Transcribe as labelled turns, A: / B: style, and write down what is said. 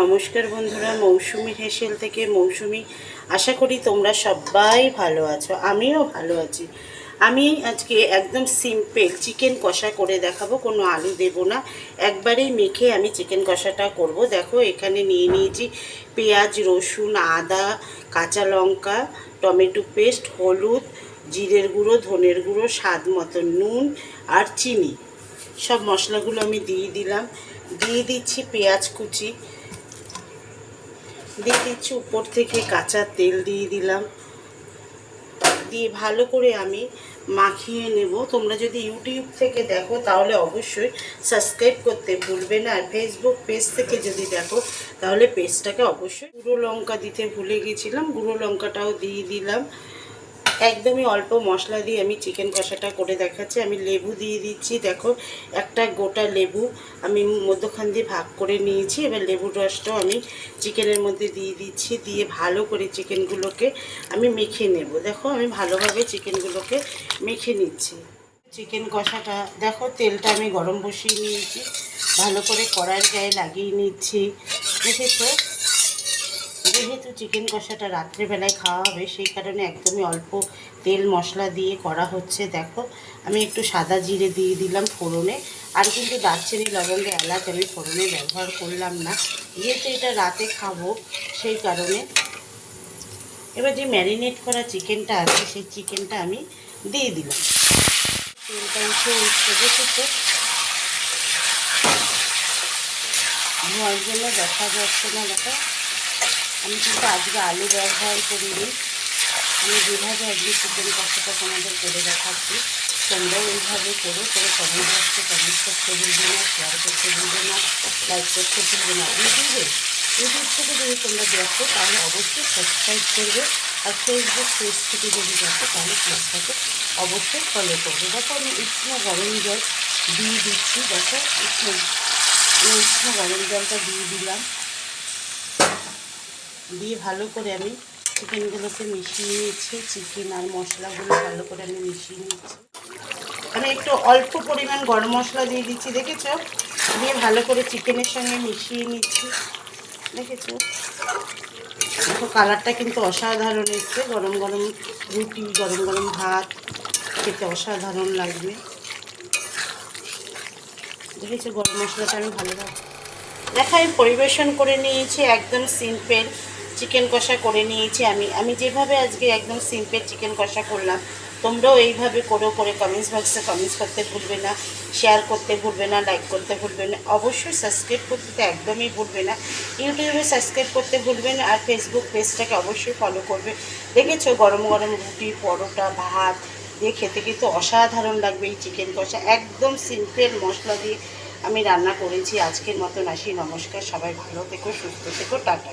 A: নমস্কার বন্ধুরা, মৌসুমি হেসেল থেকে মৌসুমি। আশা করি তোমরা সবাই ভালো আছো, আমিও ভালো আছি। আমি আজকে একদম সিম্পল চিকেন কষা করে দেখাবো, কোনো আলু দেব না, একবারেই মেখে আমি চিকেন কষাটা করব। দেখো এখানে নিয়ে নিয়েছি পেঁয়াজ, রসুন, আদা, কাঁচা লঙ্কা, টমেটো পেস্ট, হলুদ, জিরের গুঁড়ো, ধনের গুঁড়ো, স্বাদ মতো নুন আর চিনি। সব মশলাগুলো আমি দিয়ে দিলাম। দিয়ে দিচ্ছি পেঁয়াজ কুচি, দিয়ে দিচ্ছি উপর থেকে কাঁচা তেল দিয়ে দিলাম, দিয়ে ভালো করে আমি মাখিয়ে নেব। তোমরা যদি ইউটিউব থেকে দেখো তাহলে অবশ্যই সাবস্ক্রাইব করতে ভুলবে না, আর ফেসবুক পেজ থেকে যদি দেখো তাহলে পেজটাকে অবশ্যই। গুঁড়ো লঙ্কা দিতে ভুলে গেছিলাম, গুঁড়ো লঙ্কাটাও দিয়ে দিলাম। একদমই অল্প মশলা দিয়ে আমি চিকেন কষাটা করে দেখাচ্ছি। আমি লেবু দিয়ে দিচ্ছি, দেখো একটা গোটা লেবু আমি মধ্যখান দিয়ে ভাগ করে নিয়েছি। এবার লেবুর রসটাও আমি চিকেনের মধ্যে দিয়ে দিচ্ছি, দিয়ে ভালো করে চিকেনগুলোকে আমি মেখে নেব। দেখো আমি ভালোভাবে চিকেনগুলোকে মেখে নিচ্ছি। চিকেন কষাটা দেখো তেলটা আমি গরম বসিয়ে নিয়েছি, ভালো করে কড়াইয়ের গায়ে লাগিয়ে নিচ্ছি। দেখেছো, যেহেতু চিকেন কষাটা রাত্রেবেলায় খাওয়া হবে সেই কারণে একদমই অল্প তেল মশলা দিয়ে করা হচ্ছে। দেখো আমি একটু সাদা জিরে দিয়ে দিলাম ফোড়নে, আর কিন্তু দারচিনি, লবঙ্গ, এলাচ আমি ফোড়নে ব্যবহার করলাম না, যেহেতু এটা রাতে খাবো সেই কারণে। এবার যে ম্যারিনেট করা চিকেনটা আছে সেই চিকেনটা আমি দিয়ে দিলাম। তেলটা উঠে দেখেছো, ধোয়ার জন্য দেখা যাচ্ছে না। দেখো আমি কিন্তু আজকে আলু ব্যবহার করিনি, আমি যেভাবে আজকে চিকেন কষাটা তোমাদের করে দেখাচ্ছি তোমরাও এইভাবে করো। কমেন্ট বক্সে কমেন্ট করতে ভুলবে না, শেয়ার করতে ভুলবে না, লাইক করতে ভুলবে না। ইউটিউব থেকে যদি তোমরা দেখো তাহলে অবশ্যই সাবস্ক্রাইব করবে, আর ফেসবুক পেজ থেকে যদি দেখো তাহলে পেজটাকে অবশ্যই ফলো করবে। দেখো আমি উষ্ণ গরম জল দিয়ে দিচ্ছি, দেখো উষ্ণ গরম জলটা দিয়ে দিলাম, দিয়ে ভালো করে আমি চিকেনগুলোকে মিশিয়ে নিচ্ছি। চিকেন আর মশলাগুলো ভালো করে আমি মিশিয়ে নিচ্ছি। আমি একটু অল্প পরিমাণ গরম মশলা দিয়ে দিচ্ছি, দেখেছো, দিয়ে ভালো করে চিকেনের সঙ্গে মিশিয়ে নিচ্ছি। দেখেছো, দেখো কালারটা কিন্তু অসাধারণ এসছে। গরম গরম রুটি, গরম গরম ভাত খেতে অসাধারণ লাগবে। দেখেছো গরম মশলাটা আমি ভালোভাবে দেখো আমি পরিবেশন করে নিয়েছি। একদম সিম্পল চিকেন কষা করে নিয়েছি আমি যেভাবে আজকে একদম সিম্পল চিকেন কষা করলাম, তোমরাও এইভাবে করে কমেন্টস বক্সে কমেন্টস করতে ভুলবে না, শেয়ার করতে ভুলবে না, লাইক করতে ভুলবে না, অবশ্যই সাবস্ক্রাইব করতে তো একদমই ভুলবে না। ইউটিউবে সাবস্ক্রাইব করতে ভুলবে না, আর ফেসবুক পেজটাকে অবশ্যই ফলো করবে। দেখেছো গরম গরম রুটি, পরোটা, ভাত দিয়ে খেতে কিন্তু অসাধারণ লাগবে এই চিকেন কষা। একদম সিম্পল মশলা দিয়ে আমি রান্না করেছি। আজকের মতন আসি, নমস্কার, সবাই ভালো থেকো, সুস্থ থেকো, টাটা।